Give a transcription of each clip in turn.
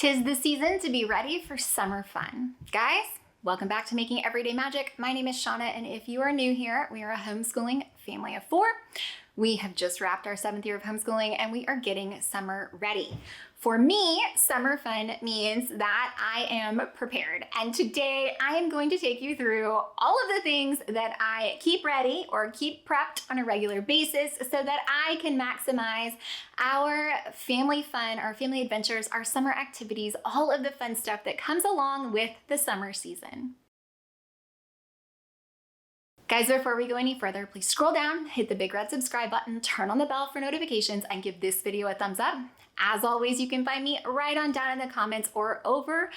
'Tis the season to be ready for summer fun. Guys, welcome back to Making Everyday Magic. My name is Shanna, and if you are new here, we are a homeschooling family of 4. We have just wrapped our 7th year of homeschooling, and we are getting summer ready. For me, summer fun means that I am prepared. And today I am going to take you through all of the things that I keep ready or keep prepped on a regular basis so that I can maximize our family fun, our family adventures, our summer activities, all of the fun stuff that comes along with the summer season. Guys, before we go any further, please scroll down, hit the big red subscribe button, turn on the bell for notifications, and give this video a thumbs up. As always, you can find me right on down in the comments or over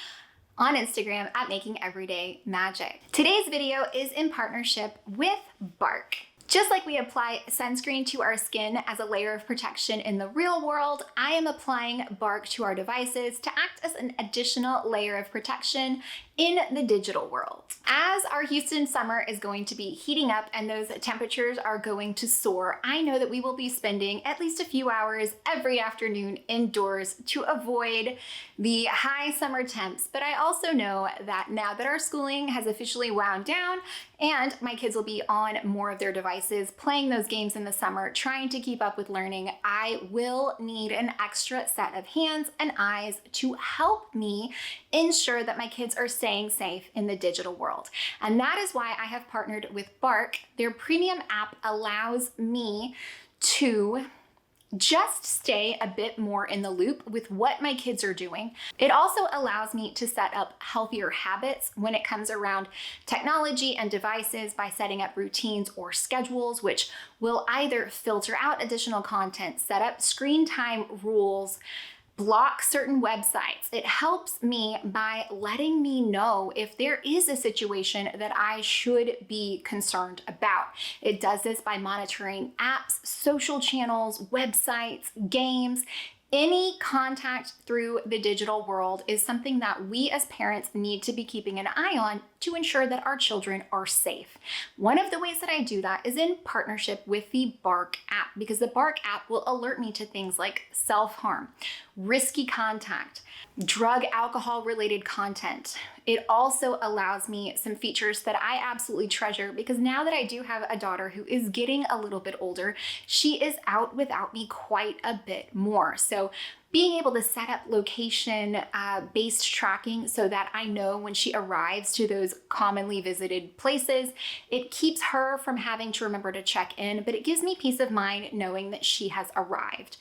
on Instagram at Making Everyday Magic. Today's video is in partnership with Bark. Just like we apply sunscreen to our skin as a layer of protection in the real world, I am applying Bark to our devices to act as an additional layer of protection in the digital world. As our Houston summer is going to be heating up and those temperatures are going to soar, I know that we will be spending at least a few hours every afternoon indoors to avoid the high summer temps. But I also know that now that our schooling has officially wound down and my kids will be on more of their devices, playing those games in the summer, trying to keep up with learning, I will need an extra set of hands and eyes to help me ensure that my kids are staying safe in the digital world. And that is why I have partnered with Bark. Their premium app allows me to just stay a bit more in the loop with what my kids are doing. It also allows me to set up healthier habits when it comes around technology and devices by setting up routines or schedules, which will either filter out additional content, set up screen time rules, block certain websites. It helps me by letting me know if there is a situation that I should be concerned about. It does this by monitoring apps, social channels, websites, games. Any contact through the digital world is something that we as parents need to be keeping an eye on to ensure that our children are safe. One of the ways that I do that is in partnership with the Bark app, because the Bark app will alert me to things like self-harm, risky contact, drug, alcohol related content. It also allows me some features that I absolutely treasure because now that I do have a daughter who is getting a little bit older, she is out without me quite a bit more. So being able to set up location based tracking so that I know when she arrives to those commonly visited places, it keeps her from having to remember to check in, but it gives me peace of mind knowing that she has arrived.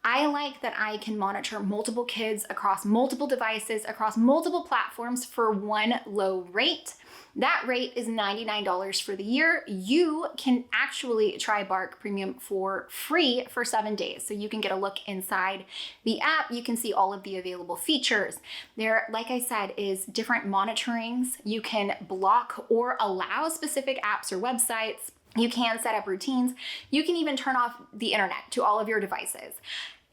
I like that I can monitor multiple kids across multiple devices, across multiple platforms for one low rate. That rate is $99 for the year. You can actually try Bark Premium for free for 7 days. So you can get a look inside the app. You can see all of the available features. There, like I said, is different monitorings. You can block or allow specific apps or websites. You can set up routines. You can even turn off the internet to all of your devices.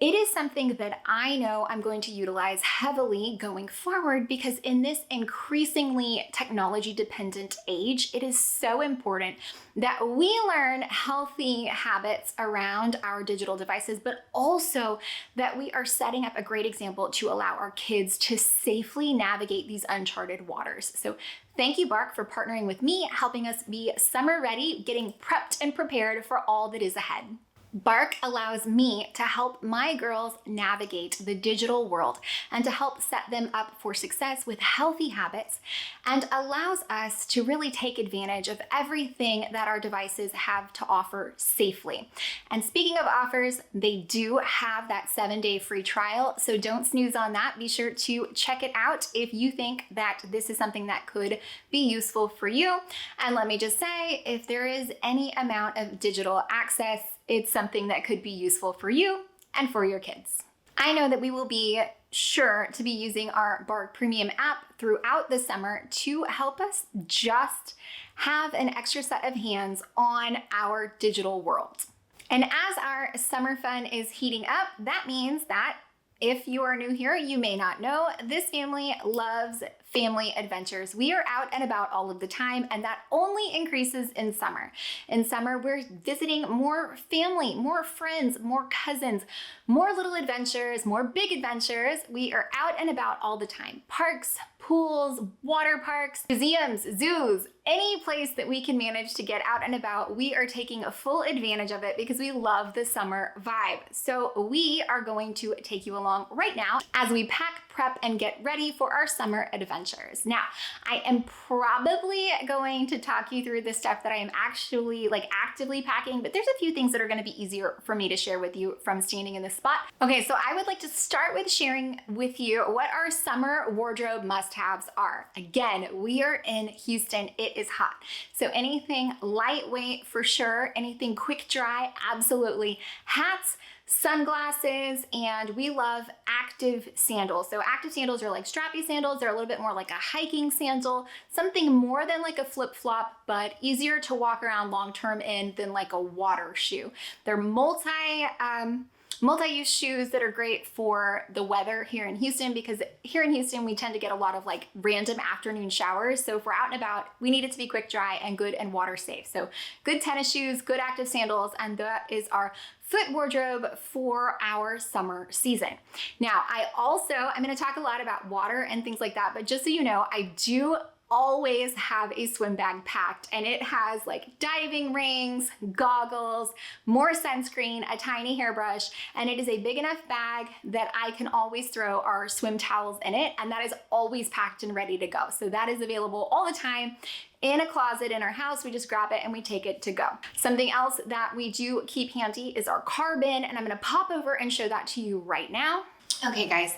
It is something that I know I'm going to utilize heavily going forward because in this increasingly technology dependent age, it is so important that we learn healthy habits around our digital devices, but also that we are setting up a great example to allow our kids to safely navigate these uncharted waters. So thank you, Bark, for partnering with me, helping us be summer ready, getting prepped and prepared for all that is ahead. Bark allows me to help my girls navigate the digital world and to help set them up for success with healthy habits, and allows us to really take advantage of everything that our devices have to offer safely. And speaking of offers, they do have that 7-day free trial, so don't snooze on that. Be sure to check it out if you think that this is something that could be useful for you. And let me just say, if there is any amount of digital access, it's something that could be useful for you and for your kids. I know that we will be sure to be using our Bark Premium app throughout the summer to help us just have an extra set of hands on our digital world. And as our summer fun is heating up, that means that if you are new here, you may not know, this family loves family adventures. We are out and about all of the time, and that only increases in summer. In summer, we're visiting more family, more friends, more cousins, more little adventures, more big adventures. We are out and about all the time. Parks, pools, water parks, museums, zoos, any place that we can manage to get out and about, we are taking a full advantage of it because we love the summer vibe. So we are going to take you along right now as we pack, prep, and get ready for our summer adventures. Now, I am probably going to talk you through the stuff that I am actually actively packing, but there's a few things that are gonna be easier for me to share with you from standing in this spot. Okay, so I would like to start with sharing with you what our summer wardrobe must-haves are. Again, we are in Houston, it is hot. So anything lightweight for sure, anything quick dry, absolutely. Hats, sunglasses, and we love active sandals. So active sandals are like strappy sandals. They're a little bit more like a hiking sandal, something more than like a flip-flop, but easier to walk around long-term in than like a water shoe. They're multi-use shoes that are great for the weather here in Houston, because here in Houston, we tend to get a lot of like random afternoon showers. So if we're out and about, we need it to be quick dry and good and water safe. So good tennis shoes, good active sandals, and that is our foot wardrobe for our summer season. Now, I'm gonna talk a lot about water and things like that, but just so you know, I do always have a swim bag packed, and it has like diving rings, goggles, more sunscreen, a tiny hairbrush, and it is a big enough bag that I can always throw our swim towels in it, and that is always packed and ready to go. So that is available all the time in a closet in our house. We just grab it and we take it to go. Something else that we do keep handy is our car bin, and I'm gonna pop over and show that to you right now. Okay guys,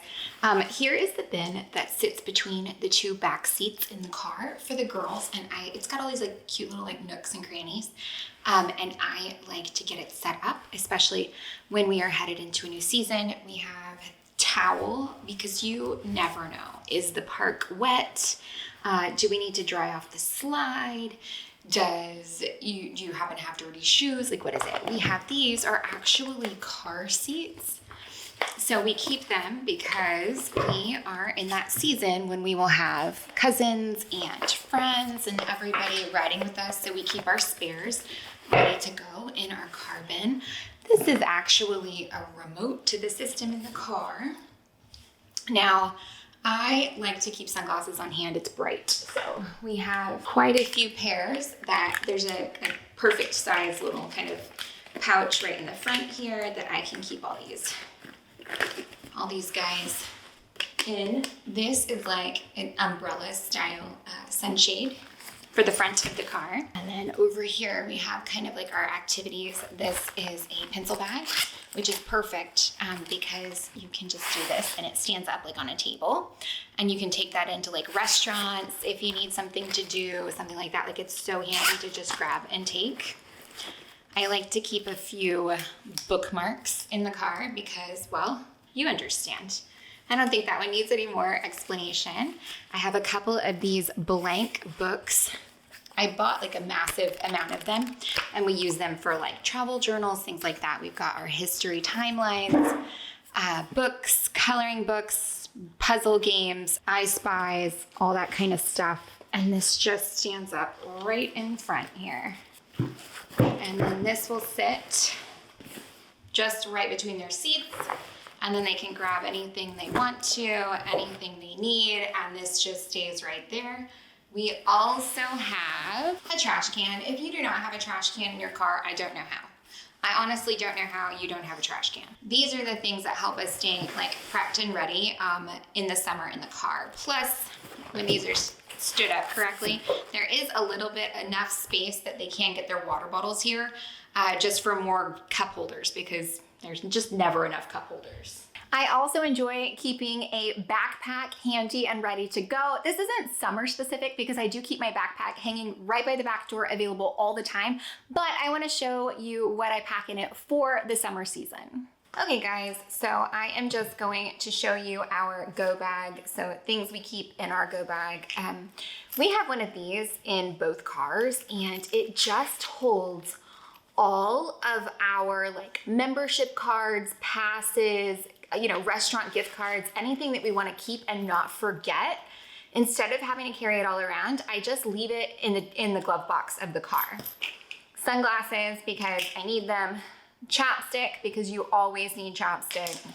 here is the bin that sits between the two back seats in the car for the girls, and it's got all these like cute little like nooks and crannies, and I like to get it set up, especially when we are headed into a new season. We have towel, because you never know. Is the park wet? Do we need to dry off the slide? Do you happen to have dirty shoes? Like, what is it? We have these are actually car seats. So we keep them because we are in that season when we will have cousins and friends and everybody riding with us. So we keep our spares ready to go in our car bin. This is actually a remote to the system in the car. Now, I like to keep sunglasses on hand. It's bright. So we have quite a few pairs that there's a perfect size little kind of pouch right in the front here that I can keep all these guys in. This is like an umbrella style sunshade for the front of the car. And then over here we have kind of like our activities. This is a pencil bag, which is perfect because you can just do this and it stands up like on a table, and you can take that into like restaurants if you need something to do, something like that. Like, it's so handy to just grab and take. I like to keep a few bookmarks in the car because, well, you understand. I don't think that one needs any more explanation. I have a couple of these blank books. I bought like a massive amount of them, and we use them for like travel journals, things like that. We've got our history timelines, books, coloring books, puzzle games, I Spies, all that kind of stuff. And this just stands up right in front here. And then this will sit just right between their seats, and then they can grab anything they want to, anything they need, and this just stays right there. We also have a trash can. If you do not have a trash can in your car, I don't know how. I honestly don't know how you don't have a trash can. These are the things that help us stay like prepped and ready in the summer in the car. Plus, when these are stood up correctly, there is a little bit enough space that they can get their water bottles here, just for more cup holders, because there's just never enough cup holders. I also enjoy keeping a backpack handy and ready to go. This isn't summer specific because I do keep my backpack hanging right by the back door, available all the time, but I want to show you what I pack in it for the summer season. Okay guys, so I am just going to show you our go bag. So things we keep in our go bag. We have one of these in both cars, and it just holds all of our like membership cards, passes, restaurant gift cards, anything that we want to keep and not forget. instead of having to carry it all around, I just leave it in the glove box of the car. Sunglasses, because I need them. Chapstick, because you always need chapstick.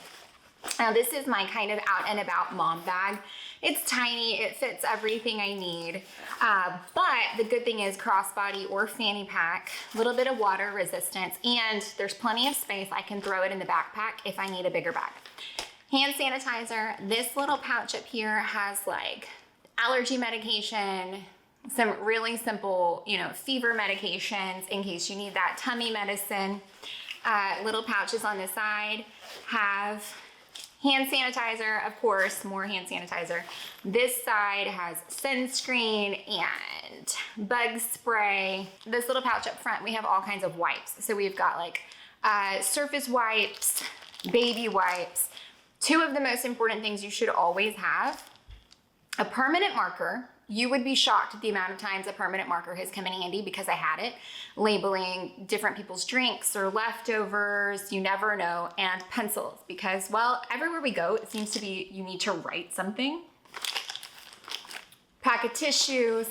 Now this is my kind of out and about mom bag. It's tiny, it fits everything I need. But the good thing is crossbody or fanny pack, a little bit of water resistance, and there's plenty of space. I can throw it in the backpack if I need a bigger bag. Hand sanitizer, this little pouch up here has like allergy medication, some really simple, fever medications in case you need that, tummy medicine. Little pouches on the side have hand sanitizer, of course, more hand sanitizer. This side has sunscreen and bug spray. This little pouch up front, we have all kinds of wipes. So we've got like surface wipes, baby wipes. Two of the most important things you should always have: a permanent marker. You would be shocked at the amount of times a permanent marker has come in handy because I had it, labeling different people's drinks or leftovers, you never know, and pencils, because, well, everywhere we go, it seems to be you need to write something. Pack of tissues.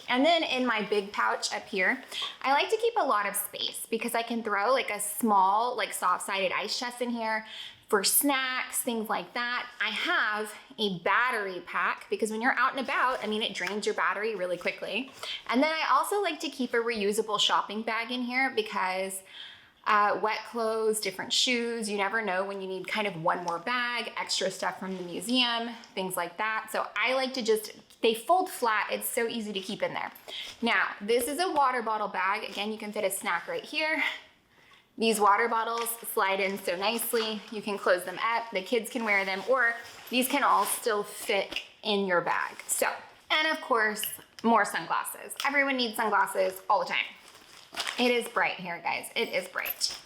And then in my big pouch up here, I like to keep a lot of space because I can throw like a small, like soft-sided ice chest in here for snacks, things like that. I have a battery pack because when you're out and about, it drains your battery really quickly. And then I also like to keep a reusable shopping bag in here because wet clothes, different shoes, you never know when you need kind of one more bag, extra stuff from the museum, things like that. So I like to they fold flat, it's so easy to keep in there. Now, this is a water bottle bag. Again, you can fit a snack right here. These water bottles slide in so nicely. You can close them up, the kids can wear them, or these can all still fit in your bag. So, and of course, more sunglasses. Everyone needs sunglasses all the time. It is bright here, guys. It is bright.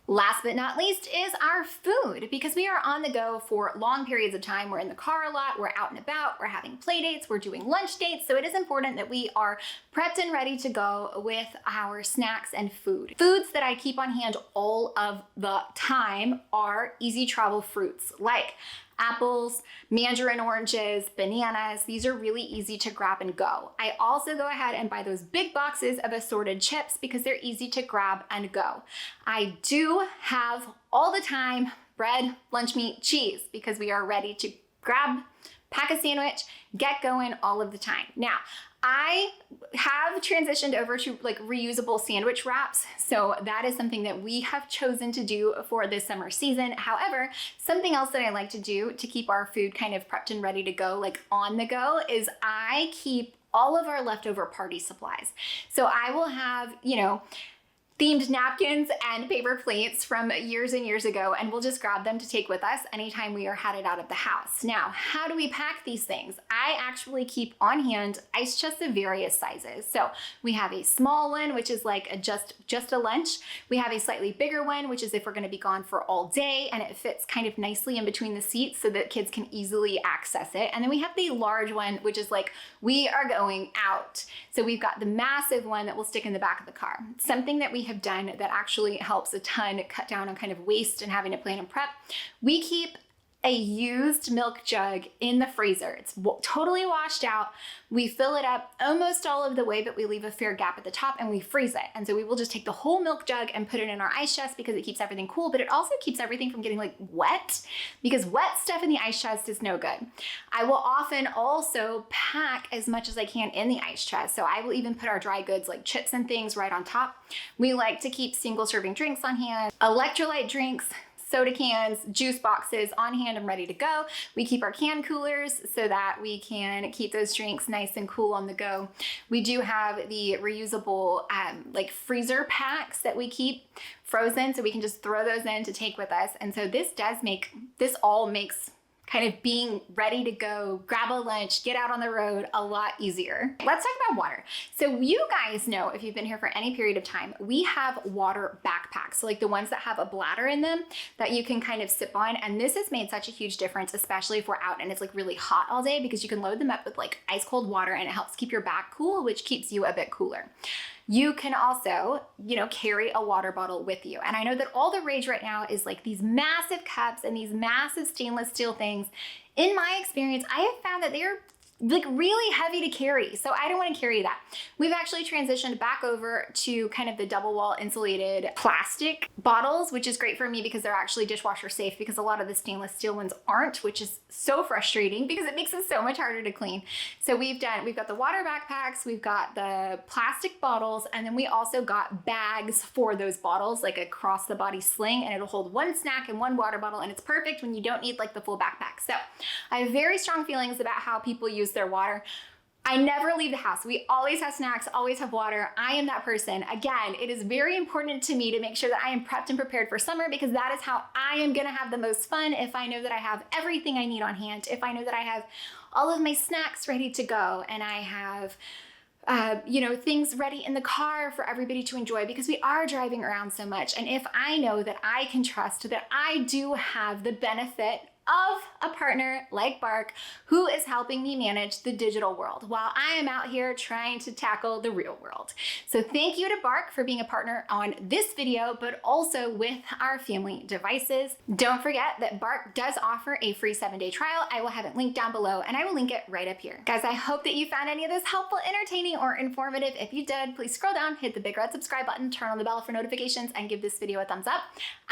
Last but not least is our food, because we are on the go for long periods of time. We're in the car a lot, we're out and about, we're having play dates, we're doing lunch dates. So it is important that we are prepped and ready to go with our snacks and food. Foods that I keep on hand all of the time are easy travel fruits like apples, mandarin oranges, bananas. These are really easy to grab and go. I also go ahead and buy those big boxes of assorted chips because they're easy to grab and go. I do have all the time bread, lunch meat, cheese because we are ready to grab, pack a sandwich, get going all of the time. Now, I have transitioned over to like reusable sandwich wraps. So that is something that we have chosen to do for this summer season. However, something else that I like to do to keep our food kind of prepped and ready to go, like on the go, is I keep all of our leftover party supplies. So I will have, themed napkins and paper plates from years and years ago, and we'll just grab them to take with us anytime we are headed out of the house. Now, how do we pack these things? I actually keep on hand ice chests of various sizes. So we have a small one, which is like just a lunch. We have a slightly bigger one, which is if we're gonna be gone for all day, and it fits kind of nicely in between the seats so that kids can easily access it. And then we have the large one, which is like, we are going out. So we've got the massive one that will stick in the back of the car. Something that we have done that actually helps a ton cut down on kind of waste and having to plan and prep. We keep a used milk jug in the freezer. It's totally washed out. We fill it up almost all of the way, but we leave a fair gap at the top and we freeze it. And so we will just take the whole milk jug and put it in our ice chest because it keeps everything cool, but it also keeps everything from getting like wet, because wet stuff in the ice chest is no good. I will often also pack as much as I can in the ice chest. So I will even put our dry goods like chips and things right on top. We like to keep single serving drinks on hand, electrolyte drinks, soda cans, juice boxes on hand and ready to go. We keep our can coolers so that we can keep those drinks nice and cool on the go. We do have the reusable like freezer packs that we keep frozen, so we can just throw those in to take with us. And so this all makes kind of being ready to go, grab a lunch, get out on the road a lot easier. Let's talk about water. So you guys know, if you've been here for any period of time, we have water backpacks. So like the ones that have a bladder in them that you can kind of sip on. And this has made such a huge difference, especially if we're out and it's like really hot all day, because you can load them up with like ice cold water and it helps keep your back cool, which keeps you a bit cooler. You can also, carry a water bottle with you. And I know that all the rage right now is like these massive cups and these massive stainless steel things. In my experience, I have found that they're like really heavy to carry. So I don't want to carry that. We've actually transitioned back over to kind of the double wall insulated plastic bottles, which is great for me because they're actually dishwasher safe, because a lot of the stainless steel ones aren't, which is so frustrating because it makes it so much harder to clean. So we've got the water backpacks, we've got the plastic bottles, and then we also got bags for those bottles, like a cross the body sling, and it'll hold one snack and one water bottle, and it's perfect when you don't need like the full backpack. So I have very strong feelings about how people use their water. I never leave the house. We always have snacks, always have water. I am that person. Again, it is very important to me to make sure that I am prepped and prepared for summer, because that is how I am gonna have the most fun, if I know that I have everything I need on hand, if I know that I have all of my snacks ready to go, and I have things ready in the car for everybody to enjoy, because we are driving around so much. And if I know that I can trust that I do have the benefit of a partner like Bark, who is helping me manage the digital world while I am out here trying to tackle the real world. So thank you to Bark for being a partner on this video, but also with our family devices. Don't forget that Bark does offer a free 7-day trial. I will have it linked down below, and I will link it right up here. Guys, I hope that you found any of this helpful, entertaining, or informative. If you did, please scroll down, hit the big red subscribe button, turn on the bell for notifications, and give this video a thumbs up.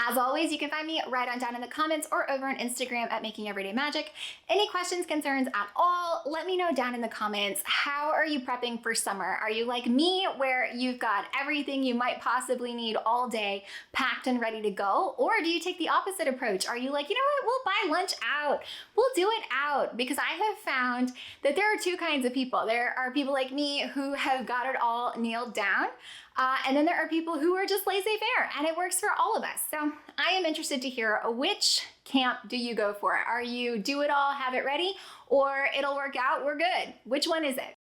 As always, you can find me right on down in the comments or over on Instagram at Making Everyday Magic. Any questions, concerns at all, let me know down in the comments. How are you prepping for summer? Are you like me, where you've got everything you might possibly need all day packed and ready to go? Or do you take the opposite approach? Are you like, you know what, we'll buy lunch out, we'll do it out? Because I have found that there are two kinds of people. There are people like me who have got it all nailed down. And then there are people who are just laissez-faire, and it works for all of us. So I am interested to hear, which camp do you go for? Are you do it all, have it ready, or it'll work out, we're good? Which one is it?